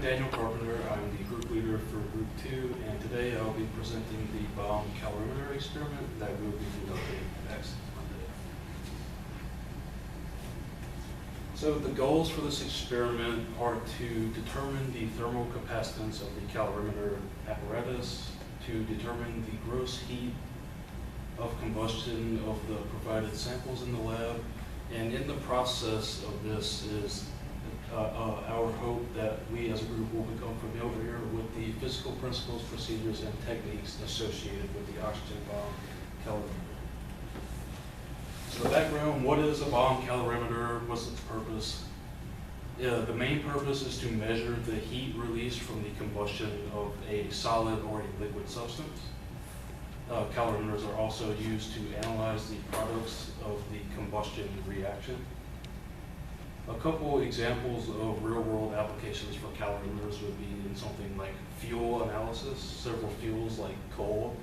Daniel Carpenter. I'm the group leader for Group 2, and today I'll be presenting the bomb calorimeter experiment that we'll be conducting next Monday. So the goals for this experiment are to determine the thermal capacitance of the calorimeter apparatus, to determine the gross heat of combustion of the provided samples in the lab, and in the process of this is our hope that we as a group will become familiar with the physical principles, procedures, and techniques associated with the oxygen bomb calorimeter. So the background, what is a bomb calorimeter? What's its purpose? The main purpose is to measure the heat released from the combustion of a solid or a liquid substance. Calorimeters are also used to analyze the products of the combustion reaction. A couple examples of real-world applications for calorimeters would be in something like fuel analysis. Several fuels like coal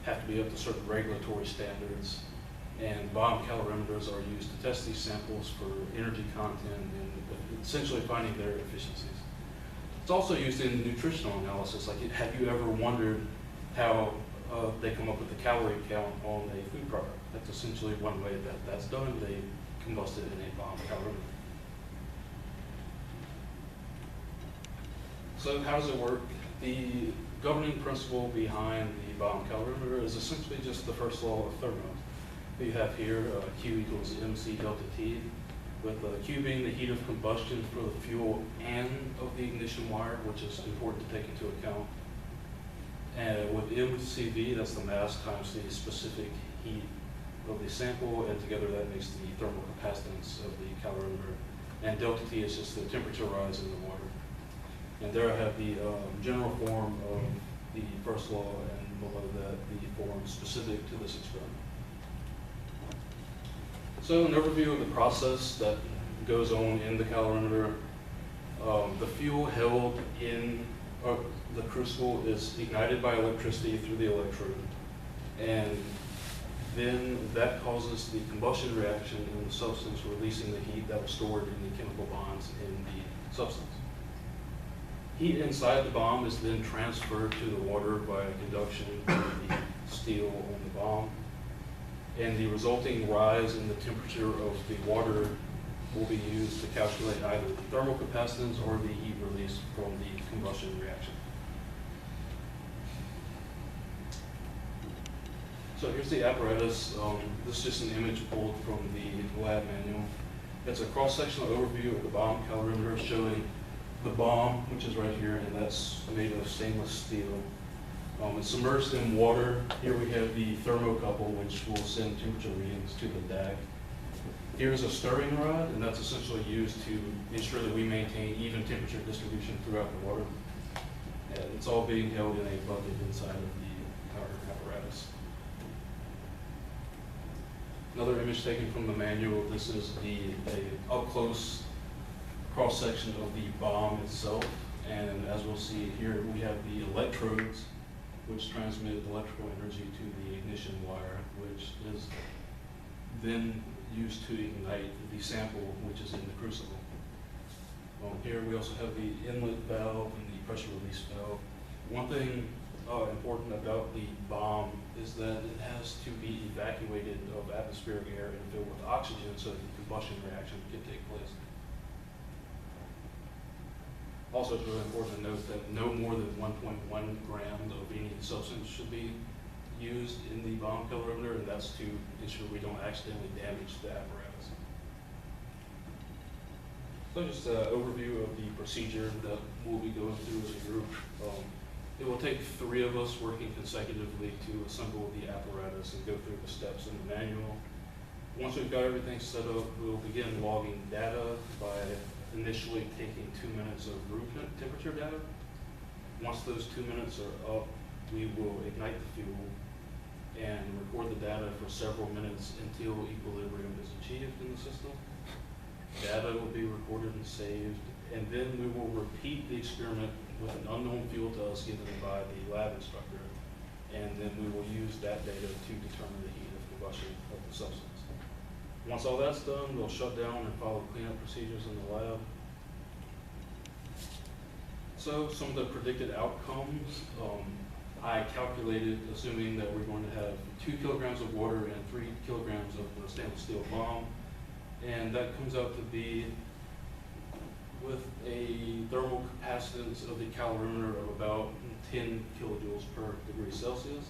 have to be up to certain regulatory standards, and bomb calorimeters are used to test these samples for energy content and essentially finding their efficiencies. It's also used in nutritional analysis. Like, have you ever wondered how they come up with the calorie count on a food product? That's essentially one way that that's done. They combust it in a bomb calorimeter. So how does it work? The governing principle behind the bomb calorimeter is essentially just the first law of thermodynamics. You have here Q equals MC delta T, with Q being the heat of combustion for the fuel and of the ignition wire, which is important to take into account. And with MCV, that's the mass times the specific heat of the sample, and together that makes the thermal capacitance of the calorimeter. And delta T is just the temperature rise in the water. And there I have the general form of the first law, and below that the form specific to this experiment. So an overview of the process that goes on in the calorimeter. The fuel held in the crucible is ignited by electricity through the electrode, and then that causes the combustion reaction in the substance, releasing the heat that was stored in the chemical bonds in the substance. Heat inside the bomb is then transferred to the water by conduction through the steel on the bomb, and the resulting rise in the temperature of the water will be used to calculate either the thermal capacitance or the heat release from the combustion reaction. So here's the apparatus. This is just an image pulled from the lab manual. It's a cross-sectional overview of the bomb calorimeter showing the bomb, which is right here, and that's made of stainless steel. It's submerged in water. Here we have the thermocouple, which will send temperature readings to the DAC. Here's a stirring rod, and that's essentially used to ensure that we maintain even temperature distribution throughout the water. And it's all being held in a bucket inside of the power apparatus. Another image taken from the manual. This is a up-close cross-section of the bomb itself, and as we'll see here, we have the electrodes which transmit electrical energy to the ignition wire, which is then used to ignite the sample which is in the crucible. Here we also have the inlet valve and the pressure release valve. One thing important about the bomb is that it has to be evacuated of atmospheric air and filled with oxygen so that the combustion reaction can take place. Also, it's really important to note that no more than 1.1 grams of any substance should be used in the bomb calorimeter, and that's to ensure we don't accidentally damage the apparatus. So just an overview of the procedure that we'll be going through as a group. It will take 3 of us working consecutively to assemble the apparatus and go through the steps in the manual. Once we've got everything set up, we'll begin logging data by initially taking 2 minutes of room temperature data. Once those 2 minutes are up, we will ignite the fuel and record the data for several minutes until equilibrium is achieved in the system. Data will be recorded and saved, and then we will repeat the experiment with an unknown fuel to us given by the lab instructor, and then we will use that data to determine the heat of combustion of the substance. Once all that's done, we'll shut down and follow cleanup procedures in the lab. So some of the predicted outcomes, I calculated assuming that we're going to have 2 kilograms of water and 3 kilograms of the stainless steel bomb. And that comes out to be with a thermal capacitance of the calorimeter of about 10 kilojoules per degree Celsius.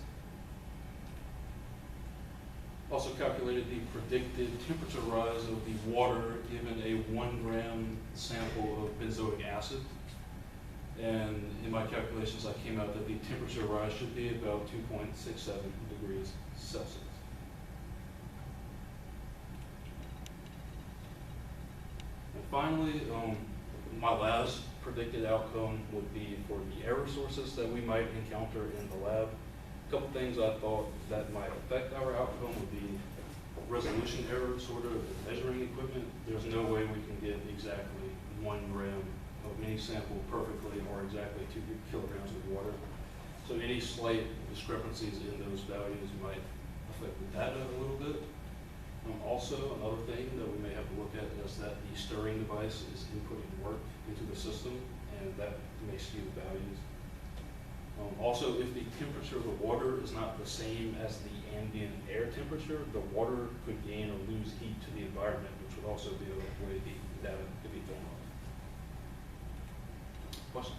Also calculated the predicted temperature rise of the water given a 1 gram sample of benzoic acid. And in my calculations, I came out that the temperature rise should be about 2.67 degrees Celsius. And finally, my last predicted outcome would be for the error sources that we might encounter in the lab. A couple things I thought that might affect our outcome would be resolution error, sort of measuring equipment. There's no way we can get exactly 1 gram of any sample perfectly or exactly 2 kilograms of water. So any slight discrepancies in those values might affect the data a little bit. Also, another thing that we may have to look at is that the stirring device is inputting work into the system, and that may skew the values. Also, if the temperature of the water is not the same as the ambient air temperature, the water could gain or lose heat to the environment, which would also be a way the data could be thrown off. Question?